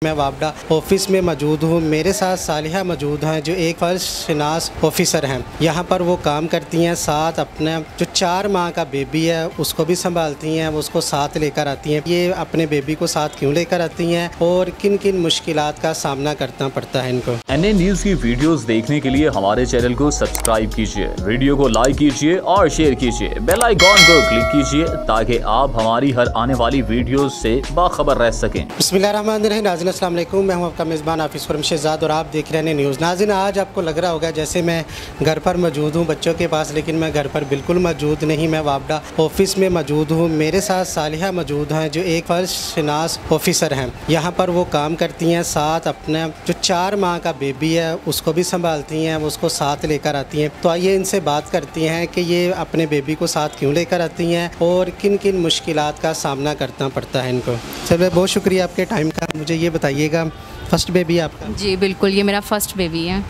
मैं वापडा ऑफिस में मौजूद हूँ। मेरे साथ सालिहा मौजूद हैं जो एक फ़र्श शनास ऑफिसर हैं। यहाँ पर वो काम करती हैं, साथ अपने जो 4 माह का बेबी है उसको भी संभालती हैं, उसको साथ लेकर आती हैं। ये अपने बेबी को साथ क्यों लेकर आती हैं और किन किन मुश्किलात का सामना करना पड़ता है इनको। NA न्यूज़ की वीडियोस देखने के लिए हमारे चैनल को सब्सक्राइब कीजिए, वीडियो को लाइक कीजिए और शेयर कीजिए, बेल आइकॉन को क्लिक कीजिए ताकि आप हमारी हर आने वाली वीडियोस से बाखबर रह सकें। बिस्मिल्लाहिर्रहमानिर्रहीम। नाज़रीन अस्सलाम वालेकुम, मैं हूं आपका मेज़बान हाफिज़ खुर्रम शहज़ाद और आप देख रहे हैं न्यूज़। नाज़रीन आज आपको लग रहा होगा जैसे मैं घर पर मौजूद हूं बच्चों के पास, लेकिन मैं घर पर बिल्कुल मौजूद नहीं। मैं वापडा ऑफिस में मौजूद हूं। मेरे साथ सालिहा मौजूद हैं जो एक फ़र्श शनास ऑफिसर हैं। यहाँ पर वो काम करती हैं, साथ अपने जो 4 माह का बेबी है उसको भी संभालती हैं, उसको साथ लेकर आती हैं। तो आइए इनसे बात करती हैं कि ये अपने बेबी को साथ क्यों लेकर आती हैं और किन किन मुश्किलात का सामना करना पड़ता है इनको। चलिए, बहुत शुक्रिया आपके टाइम का। मुझे ये बताइएगा, फ़र्स्ट बेबी आपका? जी बिल्कुल, ये मेरा फ़र्स्ट बेबी है।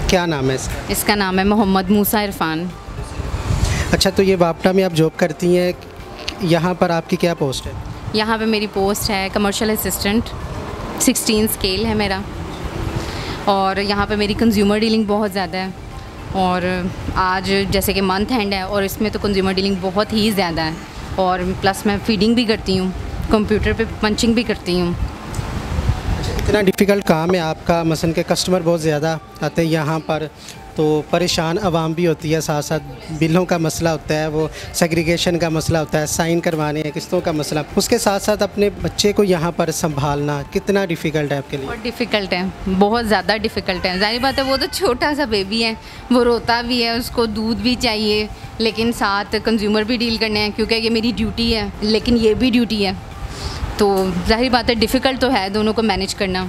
क्या नाम है इसका? इसका नाम है मोहम्मद मूसा इरफान। अच्छा, तो ये वापडा में आप जॉब करती हैं, यहाँ पर आपकी क्या पोस्ट है? यहाँ पे मेरी पोस्ट है कमर्शियल असिस्टेंट, 16 स्केल है मेरा। और यहाँ पे मेरी कंज्यूमर डीलिंग बहुत ज़्यादा है और आज जैसे कि मंथ एंड है और इसमें तो कंज्यूमर डीलिंग बहुत ही ज़्यादा है। और प्लस मैं फीडिंग भी करती हूँ, कंप्यूटर पे पंचिंग भी करती हूँ। इतना डिफ़िकल्ट काम है आपका, मसलन के कस्टमर बहुत ज़्यादा आते हैं यहाँ पर, तो परेशान आवाम भी होती है, साथ साथ बिलों का मसला होता है, वो सेग्रीगेशन का मसला होता है, साइन करवाने हैं, किस्तों का मसला, उसके साथ साथ अपने बच्चे को यहाँ पर संभालना कितना डिफ़िकल्ट है आपके लिए? बहुत डिफ़िकल्ट है, बहुत ज़्यादा डिफ़िकल्ट है। जाहिर बात है, वो तो छोटा सा बेबी है, वो रोता भी है, उसको दूध भी चाहिए, लेकिन साथ कंज्यूमर भी डील करने हैं क्योंकि ये मेरी ड्यूटी है, लेकिन ये भी ड्यूटी है। तो जाहिर बात है डिफ़िकल्ट तो है दोनों को मैनेज करना।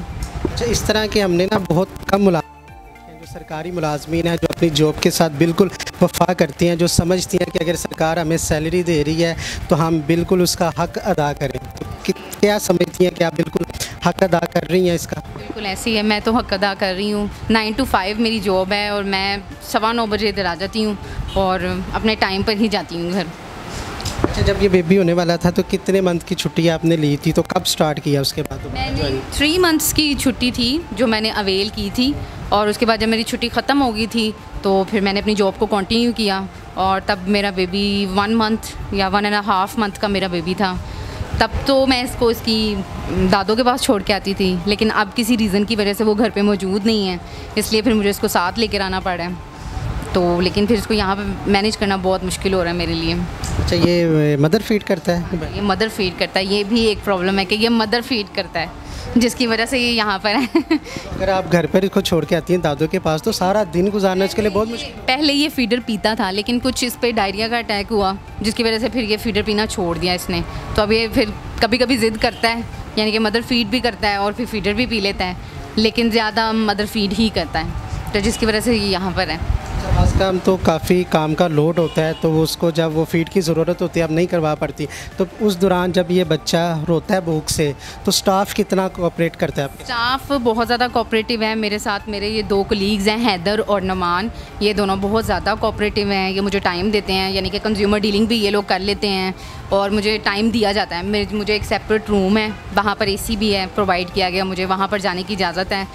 अच्छा, इस तरह के हमने ना बहुत कम जो सरकारी मुलाजमीन हैं जो अपनी जॉब के साथ बिल्कुल वफा करती हैं, जो समझती हैं कि अगर सरकार हमें सैलरी दे रही है तो हम बिल्कुल उसका हक़ अदा करें। तो क्या समझती हैं कि आप बिल्कुल हक़ अदा कर रही हैं इसका? बिल्कुल ऐसी है, मैं तो हक़ अदा कर रही हूँ। 9 to 5 मेरी जॉब है और मैं 9:15 बजे इधर आ जाती हूँ और अपने टाइम पर ही जाती हूँ घर। अच्छा, जब ये बेबी होने वाला था तो कितने मंथ की छुट्टी आपने ली थी, तो कब स्टार्ट किया उसके बाद? मैंने 3 मंथ्स की छुट्टी थी जो मैंने अवेल की थी और उसके बाद जब मेरी छुट्टी ख़त्म हो गई थी तो फिर मैंने अपनी जॉब को कंटिन्यू किया और तब मेरा बेबी 1 मंथ या 1.5 मंथ का मेरा बेबी था। तब तो मैं इसको इसकी दादों के पास छोड़ के आती थी, लेकिन अब किसी रीज़न की वजह से वो घर पे मौजूद नहीं है, इसलिए फिर मुझे इसको साथ लेकर आना पड़ा है। तो लेकिन फिर इसको यहाँ पे मैनेज करना बहुत मुश्किल हो रहा है मेरे लिए। अच्छा, ये मदर फीड करता है? ये मदर फीड करता है, ये भी एक प्रॉब्लम है कि ये मदर फीड करता है जिसकी वजह से ये यहाँ पर है। अगर आप घर पर इसको छोड़ के आती हैं दादों के पास तो सारा दिन गुजारना इसके लिए बहुत मुश्किल। पहले ये फीडर पीता था, लेकिन कुछ इस पर डायरिया का अटैक हुआ जिसकी वजह से फिर ये फीडर पीना छोड़ दिया इसने। तो अब ये फिर कभी कभी ज़िद करता है, यानी कि मदर फीड भी करता है और फिर फीडर भी पी लेता है, लेकिन ज़्यादा मदर फीड ही करता है, तो जिसकी वजह से ये यहाँ पर है। आज काम तो काफ़ी काम का लोड होता है, तो उसको जब वो फीड की ज़रूरत होती है अब नहीं करवा पड़ती, तो उस दौरान जब ये बच्चा रोता है भूख से तो स्टाफ कितना कोऑपरेट करता है? स्टाफ बहुत ज़्यादा कोऑपरेटिव है मेरे साथ। मेरे ये 2 कलीग्स हैं, हैदर और नमान, ये दोनों बहुत ज़्यादा कोऑपरेटिव हैं। ये मुझे टाइम देते हैं, यानी कि कंज्यूमर डीलिंग भी ये लोग कर लेते हैं और मुझे टाइम दिया जाता है। मुझे एक सेपरेट रूम है, वहाँ पर AC भी है, प्रोवाइड किया गया, मुझे वहाँ पर जाने की इजाज़त है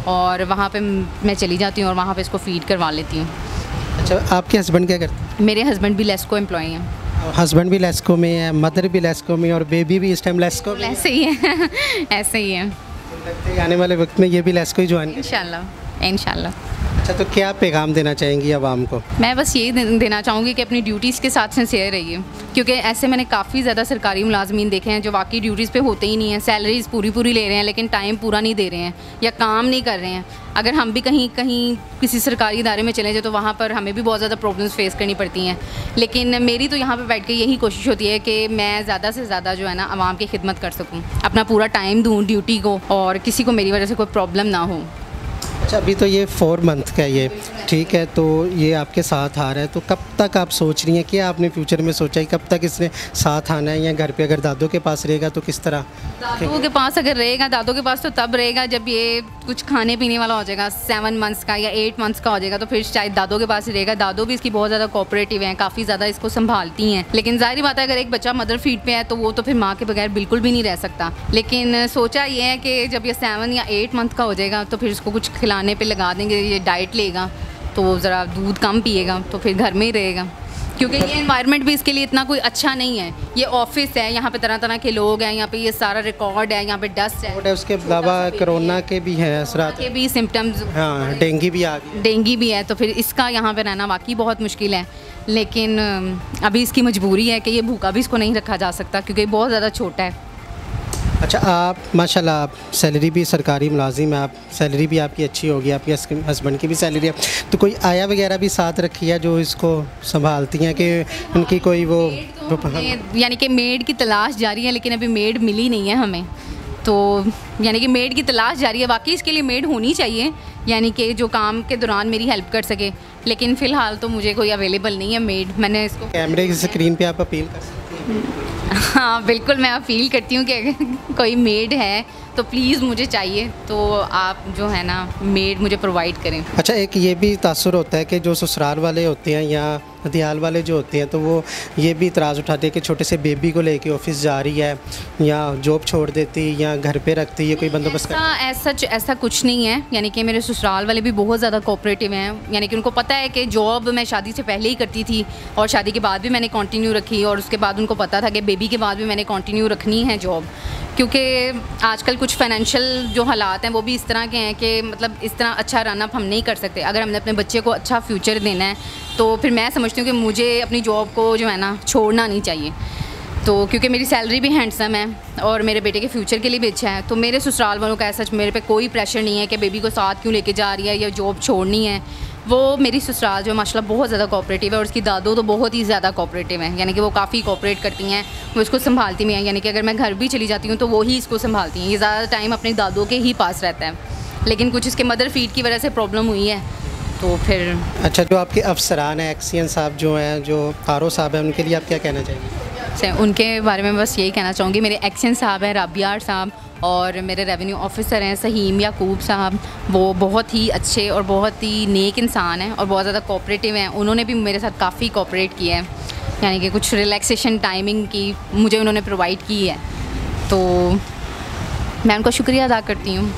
और वहाँ पर मैं चली जाती हूँ और वहाँ पर इसको फ़ीड करवा लेती हूँ। अच्छा, आपके हस्बैंड क्या करते हैं? मेरे हस्बैंड भी लेस्को एम्प्लॉय हैं। हस्बैंड भी लेस्को में है, मदर भी लेस्को में और बेबी भी इस टाइम लेस्को में? ऐसे ही है ऐसे ही है। आने वाले वक्त में ये भी लेस्को ही ज्वाइन करें इंशाल्लाह। अच्छा, तो क्या पैगाम देना चाहेंगी आवाम को? मैं बस यही देना चाहूँगी कि अपनी ड्यूटीज़ के साथ सिंसियर रहिए, क्योंकि ऐसे मैंने काफ़ी ज़्यादा सरकारी मुलाजमीन देखे हैं जो वाकई ड्यूटीज़ पे होते ही नहीं हैं, सैलरीज़ पूरी ले रहे हैं लेकिन टाइम पूरा नहीं दे रहे हैं या काम नहीं कर रहे हैं। अगर हम भी कहीं किसी सरकारी इदारे में चले जाए तो वहाँ पर हमें भी बहुत ज़्यादा प्रॉब्लम्स फेस करनी पड़ती हैं, लेकिन मेरी तो यहाँ पर बैठ के यही कोशिश होती है कि मैं ज़्यादा से ज़्यादा जो है ना आवाम की खिदमत कर सकूँ, अपना पूरा टाइम दूँ ड्यूटी को और किसी को मेरी वजह से कोई प्रॉब्लम ना हो। अच्छा, अभी तो ये 4 मंथ का है, ये ठीक है, तो ये आपके साथ आ रहा है, तो कब तक आप सोच रही हैं कि आपने फ्यूचर में सोचा है कब तक इसने साथ आना है, या घर पे अगर दादों के पास रहेगा तो किस तरह? दादों के पास अगर रहेगा, दादों के पास तो तब रहेगा जब ये कुछ खाने पीने वाला हो जाएगा, 7 मंथ्स का या 8 मंथ्स का हो जाएगा, तो फिर शायद दादों के पास ही रहेगा। दादों भी इसकी बहुत ज़्यादा कोऑपरेटिव हैं, काफ़ी ज़्यादा इसको संभालती हैं। लेकिन जाहिर बात है अगर एक बच्चा मदर फीड पे है तो वो तो फिर माँ के बगैर बिल्कुल भी नहीं रह सकता। लेकिन सोचा ये है कि जब ये 7 या 8 मंथ का हो जाएगा तो फिर इसको कुछ खिलाने पर लगा देंगे, ये डाइट लेगा तो ज़रा दूध कम पिएगा, तो फिर घर में ही रहेगा। क्योंकि ये एनवायरनमेंट भी इसके लिए इतना कोई अच्छा नहीं है। ये ऑफिस है, यहाँ पे तरह तरह के लोग हैं, यहाँ पे ये सारा रिकॉर्ड है, यहाँ पे डस्ट है। उसके अलावा कोरोना के भी हैं असरात, के भी सिम्टम्स, हाँ डेंगू भी आ गई, डेंगू भी है, तो फिर इसका यहाँ पे रहना वाकई बहुत मुश्किल है। लेकिन अभी इसकी मजबूरी है कि ये भूखा भी इसको नहीं रखा जा सकता क्योंकि बहुत ज़्यादा छोटा है। अच्छा, आप माशाल्लाह आप सैलरी भी सरकारी मुलाजिम है, आप सैलरी भी आपकी अच्छी होगी, आपके हस्बैंड की भी सैलरी है, तो कोई आया वगैरह भी साथ रखी है जो इसको संभालती हैं कि उनकी कोई वो यानी कि मेड की तलाश जारी है, लेकिन अभी मेड मिली नहीं है हमें, तो यानी कि मेड की तलाश जारी है। वाकई इसके लिए मेड होनी चाहिए, यानी कि जो काम के दौरान मेरी हेल्प कर सके, लेकिन फ़िलहाल तो मुझे कोई अवेलेबल नहीं है मेड। मैंने इसको कैमरे की स्क्रीन पे आप अपील कर सकती हैं? हाँ बिल्कुल, मैं अपील करती हूँ कि अगर कोई मेड है तो प्लीज़ मुझे चाहिए, तो आप जो है ना मेड मुझे प्रोवाइड करें। अच्छा, एक ये भी तासुर होता है कि जो ससुराल वाले होते हैं या हथियाल वाले जो होते हैं तो वो ये भी इतराज़ उठाते हैं कि छोटे से बेबी को लेके ऑफिस जा रही है या जॉब छोड़ देती या घर पे रखती है, कोई बंदोबस्त ऐसा कुछ नहीं है। यानी कि मेरे ससुराल वाले भी बहुत ज़्यादा कोऑपरेटिव हैं, यानी कि उनको पता है कि जॉब मैं शादी से पहले ही करती थी और शादी के बाद भी मैंने कंटिन्यू रखी, और उसके बाद उनको पता था कि बेबी के बाद भी मैंने कंटिन्यू रखनी है जॉब, क्योंकि आजकल कुछ फाइनेंशियल जो हालात हैं वो भी इस तरह के हैं कि मतलब इस तरह अच्छा रन अप हम नहीं कर सकते। अगर हमने अपने बच्चे को अच्छा फ्यूचर देना है तो फिर मैं समझती हूँ कि मुझे अपनी जॉब को जो है ना छोड़ना नहीं चाहिए। तो क्योंकि मेरी सैलरी भी हैंडसम है और मेरे बेटे के फ्यूचर के लिए भी अच्छा है, तो मेरे ससुराल वालों का ऐसा मेरे पे कोई प्रेशर नहीं है कि बेबी को साथ क्यों लेके जा रही है या जॉब छोड़नी है। वो मेरी ससुराल जो माशाल्लाह बहुत ज़्यादा कोऑपरेटिव है और उसकी दादो तो बहुत ही ज़्यादा कोऑपरेटिव है, यानी कि वो काफ़ी कोऑपरेट करती हैं, वो इसको संभालती भी हैं। यानी कि अगर मैं घर भी चली जाती हूँ तो वो ही इसको संभालती हैं। ये ज़्यादा टाइम अपनी दादों के ही पास रहता है, लेकिन कुछ इसके मदर फीड की वजह से प्रॉब्लम हुई है तो फिर। अच्छा, जो आपके अफसरान हैं, एक्सियन साहब जो हैं, जो आर.ओ. साहब हैं, उनके लिए आप क्या कहना चाहिए? उनके बारे में बस यही कहना चाहूँगी, मेरे एक्सियन साहब हैं राबियार साहब, और मेरे रेवेन्यू ऑफिसर हैं सहीम याकूब साहब, वो बहुत ही अच्छे और बहुत ही नेक इंसान हैं और बहुत ज़्यादा कोऑपरेटिव हैं। उन्होंने भी मेरे साथ काफ़ी कोऑपरेट किया है, यानी कि कुछ रिलैक्सेशन टाइमिंग की मुझे उन्होंने प्रोवाइड की है, तो मैं उनका शुक्रिया अदा करती हूँ।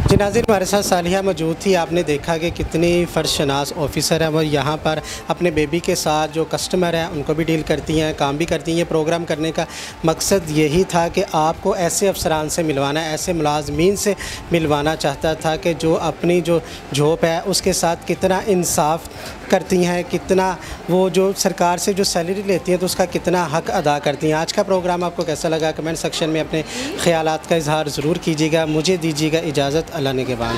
जी नाज़रीन, हमारे साथ सालिहा मौजूद थी। आपने देखा कि कितनी फ़र्शनास ऑफ़िसर हैं, वो यहाँ पर अपने बेबी के साथ जो कस्टमर हैं उनको भी डील करती हैं, काम भी करती हैं। ये प्रोग्राम करने का मकसद यही था कि आपको ऐसे अफसरान से मिलवाना, ऐसे मुलाजमीन से मिलवाना चाहता था कि जो अपनी जो जॉब है उसके साथ कितना इंसाफ करती हैं, कितना वो जो सरकार से जो सैलरी लेती हैं तो उसका कितना हक अदा करती हैं। आज का प्रोग्राम आपको कैसा लगा कमेंट सेक्शन में अपने ख़यालात का इजहार ज़रूर कीजिएगा। मुझे दीजिएगा इजाज़त, अल्लाह ने के बाद।